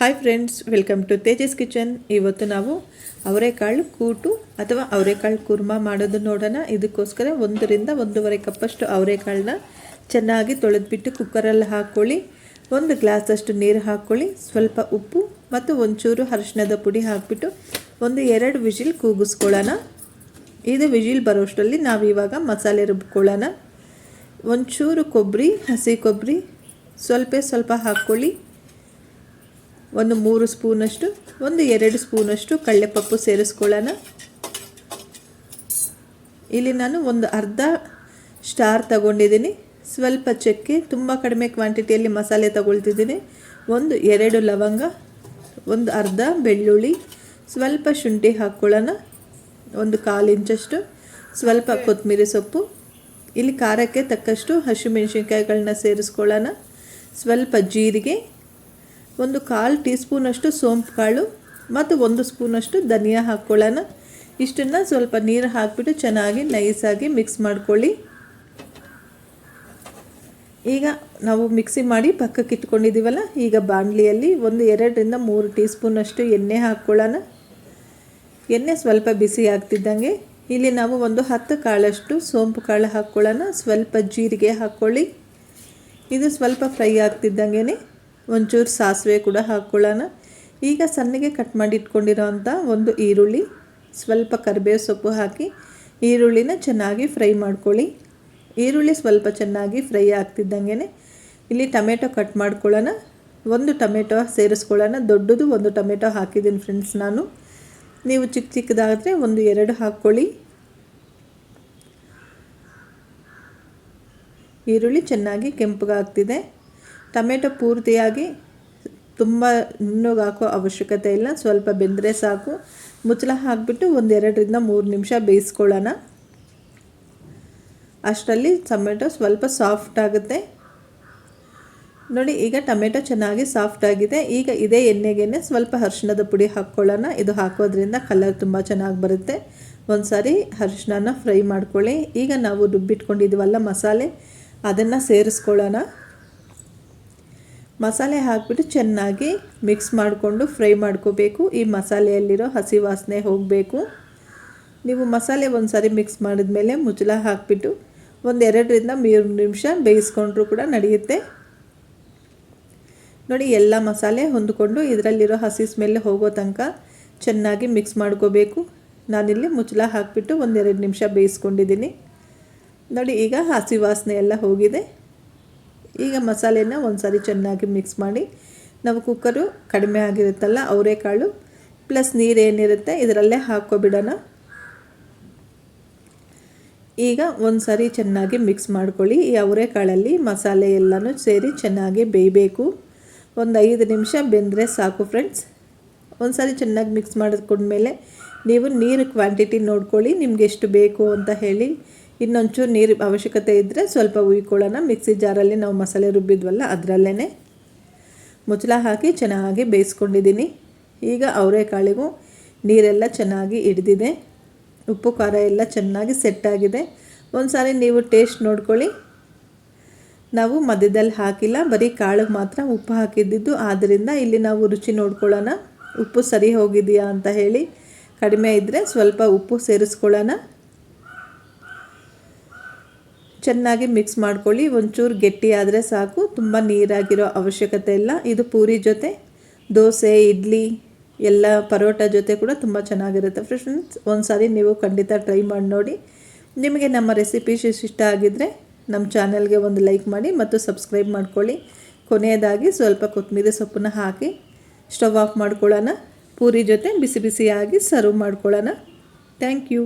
Hi friends, welcome to Tejas kitchen. ಇವತ್ತು ನಾವು ಅವರೆಕಾಳು ಕೂಟು ಅಥವಾ ಅವರೆಕಾಳು ಕುರ್ಮಾ ಮಾಡೋದು ನೋಡೋಣ. ಇದಕ್ಕೋಸ್ಕರ 1 ರಿಂದ 1.5 ಕಪ್ಪಷ್ಟು ಅವರೆಕಾಳನ್ನ ಚೆನ್ನಾಗಿ ತೊಳೆದ್ಬಿಟ್ಟು ಕುಕ್ಕರಲ್ಲಿ ಹಾಕ್ಕೊಳ್ಳಿ. 1 ಗ್ಲಾಸಷ್ಟು ನೀರು ಹಾಕ್ಕೊಳ್ಳಿ, ಸ್ವಲ್ಪ ಉಪ್ಪು ಮತ್ತು ಒಂಚೂರು ಅರಿಶಿಣದ ಪುಡಿ ಹಾಕಿಬಿಟ್ಟು 1-2 ವಿಜಿಲ್ ಕೂಗಿಸ್ಕೊಳ್ಳೋಣ. ಇದು ವಿಜಿಲ್ ಬರೋಷ್ಟರಲ್ಲಿ ನಾವು ಇವಾಗ ಮಸಾಲೆ ರುಬ್ಕೊಳ್ಳೋಣ. ಒಂಚೂರು ಕೊಬ್ಬರಿ, ಹಸಿ ಕೊಬ್ಬರಿ ಸ್ವಲ್ಪ ಹಾಕ್ಕೊಳ್ಳಿ. 3 ಸ್ಪೂನಷ್ಟು 2 ಸ್ಪೂನಷ್ಟು ಕಡಲೆಪಪ್ಪು ಸೇರಿಸ್ಕೊಳ್ಳೋಣ. ಇಲ್ಲಿ ನಾನು ಅರ್ಧ ಸ್ಟಾರ್ ತಗೊಂಡಿದ್ದೀನಿ. ಸ್ವಲ್ಪ ಚಕ್ಕೆ, ತುಂಬ ಕಡಿಮೆ ಕ್ವಾಂಟಿಟಿಯಲ್ಲಿ ಮಸಾಲೆ ತಗೊಳ್ತಿದ್ದೀನಿ. 2 ಲವಂಗ, ಅರ್ಧ ಬೆಳ್ಳುಳ್ಳಿ, ಸ್ವಲ್ಪ ಶುಂಠಿ ಹಾಕ್ಕೊಳ್ಳೋಣ. 1/4 ಇಂಚಷ್ಟು ಸ್ವಲ್ಪ ಕೊತ್ತಂಬರಿ ಸೊಪ್ಪು. ಇಲ್ಲಿ ಖಾರಕ್ಕೆ ತಕ್ಕಷ್ಟು ಹಸಿಮೆಣಸಿನ್ಕಾಯಿಗಳನ್ನ ಸೇರಿಸ್ಕೊಳ್ಳೋಣ. ಸ್ವಲ್ಪ ಜೀರಿಗೆ, 1/4 ಟೀ ಸ್ಪೂನಷ್ಟು ಸೋಂಪು ಕಾಳು ಮತ್ತು 1 ಸ್ಪೂನಷ್ಟು ಧನಿಯಾ ಹಾಕ್ಕೊಳ್ಳೋಣ. ಇಷ್ಟನ್ನು ಸ್ವಲ್ಪ ನೀರು ಹಾಕಿಬಿಟ್ಟು ಚೆನ್ನಾಗಿ ನೈಸಾಗಿ ಮಿಕ್ಸ್ ಮಾಡ್ಕೊಳ್ಳಿ. ಈಗ ನಾವು ಮಿಕ್ಸಿ ಮಾಡಿ ಪಕ್ಕಕ್ಕೆ ಇಟ್ಕೊಂಡಿದ್ದೀವಲ್ಲ, ಈಗ ಬಾಣಲಿಯಲ್ಲಿ 2 ರಿಂದ 3 ಟೀ ಸ್ಪೂನಷ್ಟು ಎಣ್ಣೆ ಹಾಕ್ಕೊಳ್ಳೋಣ. ಎಣ್ಣೆ ಸ್ವಲ್ಪ ಬಿಸಿ ಆಗ್ತಿದ್ದಂಗೆ ಇಲ್ಲಿ ನಾವು 10 ಕಾಳಷ್ಟು ಸೋಂಪು ಕಾಳು ಹಾಕ್ಕೊಳ್ಳೋಣ. ಸ್ವಲ್ಪ ಜೀರಿಗೆ ಹಾಕ್ಕೊಳ್ಳಿ. ಇದು ಸ್ವಲ್ಪ ಫ್ರೈ ಆಗ್ತಿದ್ದಂಗೆ ಒಂಚೂರು ಸಾಸಿವೆ ಕೂಡ ಹಾಕ್ಕೊಳ್ಳೋಣ. ಈಗ ಸಣ್ಣಗೆ ಕಟ್ ಮಾಡಿ ಇಟ್ಕೊಂಡಿರೋಂಥ 1 ಈರುಳ್ಳಿ, ಸ್ವಲ್ಪ ಕರಿಬೇವು ಸೊಪ್ಪು ಹಾಕಿ ಈರುಳ್ಳಿನ ಚೆನ್ನಾಗಿ ಫ್ರೈ ಮಾಡ್ಕೊಳ್ಳಿ. ಈರುಳ್ಳಿ ಸ್ವಲ್ಪ ಚೆನ್ನಾಗಿ ಫ್ರೈ ಆಗ್ತಿದ್ದಂಗೆ ಇಲ್ಲಿ ಟೊಮೆಟೊ ಕಟ್ ಮಾಡ್ಕೊಳ್ಳೋಣ. 1 ಟೊಮೆಟೊ ಸೇರಿಸ್ಕೊಳ್ಳೋಣ. ದೊಡ್ಡದು 1 ಟೊಮೆಟೊ ಹಾಕಿದ್ದೀನಿ ಫ್ರೆಂಡ್ಸ್ ನಾನು. ನೀವು ಚಿಕ್ಕದಾದರೆ 1-2 ಹಾಕ್ಕೊಳ್ಳಿ. ಈರುಳ್ಳಿ ಚೆನ್ನಾಗಿ ಕೆಂಪಗಾಗ್ತಿದೆ. ಟೊಮೆಟೊ ಪೂರ್ತಿಯಾಗಿ ತುಂಬ ನುಣ್ಣಗೆ ಹಾಕೋ ಅವಶ್ಯಕತೆ ಇಲ್ಲ, ಸ್ವಲ್ಪ ಬೆಂದರೆ ಸಾಕು. ಮುಚ್ಚಳ ಹಾಕಿಬಿಟ್ಟು 1-2 ರಿಂದ 3 ನಿಮಿಷ ಬೇಯಿಸ್ಕೊಳ್ಳೋಣ. ಅಷ್ಟರಲ್ಲಿ ಟೊಮೆಟೊ ಸ್ವಲ್ಪ ಸಾಫ್ಟ್ ಆಗುತ್ತೆ ನೋಡಿ. ಈಗ ಟೊಮೆಟೊ ಚೆನ್ನಾಗಿ ಸಾಫ್ಟ್ ಆಗಿದೆ. ಈಗ ಇದೇ ಎಣ್ಣೆಗೆ ಸ್ವಲ್ಪ ಅರಿಶಿಣದ ಪುಡಿ ಹಾಕ್ಕೊಳ್ಳೋಣ. ಇದು ಹಾಕೋದ್ರಿಂದ ಕಲರ್ ತುಂಬ ಚೆನ್ನಾಗಿ ಬರುತ್ತೆ. ಒಂದು ಸಾರಿ ಅರಿಶಿಣನ ಫ್ರೈ ಮಾಡ್ಕೊಳ್ಳಿ. ಈಗ ನಾವು ರುಬ್ಬಿಟ್ಕೊಂಡಿದ್ದೀವಲ್ಲ ಮಸಾಲೆ, ಅದನ್ನು ಸೇರಿಸ್ಕೊಳ್ಳೋಣ. ಮಸಾಲೆ ಹಾಕಿಬಿಟ್ಟು ಚೆನ್ನಾಗಿ ಮಿಕ್ಸ್ ಮಾಡಿಕೊಂಡು ಫ್ರೈ ಮಾಡ್ಕೋಬೇಕು. ಈ ಮಸಾಲೆಯಲ್ಲಿರೋ ಹಸಿ ವಾಸನೆ ಹೋಗಬೇಕು. ನೀವು ಮಸಾಲೆ ಒಂದು ಸಾರಿ ಮಿಕ್ಸ್ ಮಾಡಿದ್ಮೇಲೆ ಮುಚ್ಚಳ ಹಾಕಿಬಿಟ್ಟು 1-2 ರಿಂದ 3 ನಿಮಿಷ ಬೇಯಿಸ್ಕೊಂಡ್ರೂ ಕೂಡ ನಡೆಯುತ್ತೆ ನೋಡಿ. ಎಲ್ಲ ಮಸಾಲೆ ಹೊಂದ್ಕೊಂಡು ಇದರಲ್ಲಿರೋ ಹಸಿ ಸ್ಮೆಲ್ ಹೋಗೋ ತನಕ ಚೆನ್ನಾಗಿ ಮಿಕ್ಸ್ ಮಾಡ್ಕೋಬೇಕು. ನಾನಿಲ್ಲಿ ಮುಚ್ಚಳ ಹಾಕಿಬಿಟ್ಟು 1-2 ನಿಮಿಷ ಬೇಯಿಸ್ಕೊಂಡಿದ್ದೀನಿ ನೋಡಿ. ಈಗ ಹಸಿ ವಾಸನೆ ಎಲ್ಲ ಹೋಗಿದೆ. ಈಗ ಮಸಾಲೆನ ಒಂದು ಸಾರಿ ಚೆನ್ನಾಗಿ ಮಿಕ್ಸ್ ಮಾಡಿ, ನಾವು ಕುಕ್ಕರು ಕಡಿಮೆ ಆಗಿರುತ್ತಲ್ಲ, ಅವರೆಕಾಳು ಪ್ಲಸ್ ನೀರೇನಿರುತ್ತೆ ಇದರಲ್ಲೇ ಹಾಕ್ಕೊಬಿಡೋಣ. ಈಗ ಒಂದು ಸಾರಿ ಚೆನ್ನಾಗಿ ಮಿಕ್ಸ್ ಮಾಡ್ಕೊಳ್ಳಿ. ಈ ಅವರೆಕಾಳಲ್ಲಿ ಮಸಾಲೆ ಎಲ್ಲನೂ ಸೇರಿ ಚೆನ್ನಾಗಿ ಬೇಯಬೇಕು. 5 ನಿಮಿಷ ಬೆಂದರೆ ಸಾಕು ಫ್ರೆಂಡ್ಸ್. ಒಂದು ಸಾರಿ ಚೆನ್ನಾಗಿ ಮಿಕ್ಸ್ ಮಾಡಿಕೊಂಡ್ಮೇಲೆ ನೀವು ನೀರು ಕ್ವಾಂಟಿಟಿ ನೋಡ್ಕೊಳ್ಳಿ, ನಿಮ್ಗೆ ಎಷ್ಟು ಬೇಕು ಅಂತ ಹೇಳಿ. ಇನ್ನೊಂಚೂರು ನೀರು ಅವಶ್ಯಕತೆ ಇದ್ದರೆ ಸ್ವಲ್ಪ ಉಯ್ಕೊಳ್ಳೋಣ. ಮಿಕ್ಸಿ ಜಾರಲ್ಲಿ ನಾವು ಮಸಾಲೆ ರುಬ್ಬಿದ್ವಲ್ಲ ಅದರಲ್ಲೇ ಮುಚ್ಚಳ ಹಾಕಿ ಚೆನ್ನಾಗಿ ಬೇಯಿಸ್ಕೊಂಡಿದ್ದೀನಿ. ಈಗ ಅವರೆಕಾಳಿಗೂ ನೀರೆಲ್ಲ ಚೆನ್ನಾಗಿ ಹಿಡಿದಿದೆ, ಉಪ್ಪು ಖಾರ ಎಲ್ಲ ಚೆನ್ನಾಗಿ ಸೆಟ್ಟಾಗಿದೆ. ಒಂದು ಸಾರಿ ನೀವು ಟೇಸ್ಟ್ ನೋಡ್ಕೊಳ್ಳಿ. ನಾವು ಮಧ್ಯದಲ್ಲಿ ಹಾಕಿಲ್ಲ, ಬರೀ ಕಾಳಿಗೆ ಮಾತ್ರ ಉಪ್ಪು ಹಾಕಿದ್ದಿದ್ದು. ಆದ್ದರಿಂದ ಇಲ್ಲಿ ನಾವು ರುಚಿ ನೋಡ್ಕೊಳ್ಳೋಣ, ಉಪ್ಪು ಸರಿ ಹೋಗಿದೆಯಾ ಅಂತ ಹೇಳಿ. ಕಡಿಮೆ ಇದ್ದರೆ ಸ್ವಲ್ಪ ಉಪ್ಪು ಸೇರಿಸ್ಕೊಳ್ಳೋಣ. ಚೆನ್ನಾಗಿ ಮಿಕ್ಸ್ ಮಾಡ್ಕೊಳ್ಳಿ. ಒಂಚೂರು ಗಟ್ಟಿ ಆದರೆ ಸಾಕು, ತುಂಬ ನೀರಾಗಿರೋ ಅವಶ್ಯಕತೆ ಇಲ್ಲ. ಇದು ಪೂರಿ ಜೊತೆ, ದೋಸೆ, ಇಡ್ಲಿ, ಎಲ್ಲ ಪರೋಟ ಜೊತೆ ಕೂಡ ತುಂಬ ಚೆನ್ನಾಗಿರುತ್ತೆ ಫ್ರೆಂಡ್ಸ್. ಒಂದು ಸಾರಿ ನೀವು ಖಂಡಿತ ಟ್ರೈ ಮಾಡಿ ನೋಡಿ. ನಿಮಗೆ ನಮ್ಮ ರೆಸಿಪೀಸ್ ಇಷ್ಟ ಆಗಿದ್ದರೆ ನಮ್ಮ ಚಾನಲ್ಗೆ ಒಂದು ಲೈಕ್ ಮಾಡಿ ಮತ್ತು ಸಬ್ಸ್ಕ್ರೈಬ್ ಮಾಡ್ಕೊಳ್ಳಿ. ಕೊನೆಯದಾಗಿ ಸ್ವಲ್ಪ ಕೊತ್ತಂಬರಿ ಸೊಪ್ಪನ್ನ ಹಾಕಿ ಸ್ಟವ್ ಆಫ್ ಮಾಡ್ಕೊಳ್ಳೋಣ. ಪೂರಿ ಜೊತೆ ಬಿಸಿ ಬಿಸಿಯಾಗಿ ಸರ್ವ್ ಮಾಡ್ಕೊಳ್ಳೋಣ. Thank you.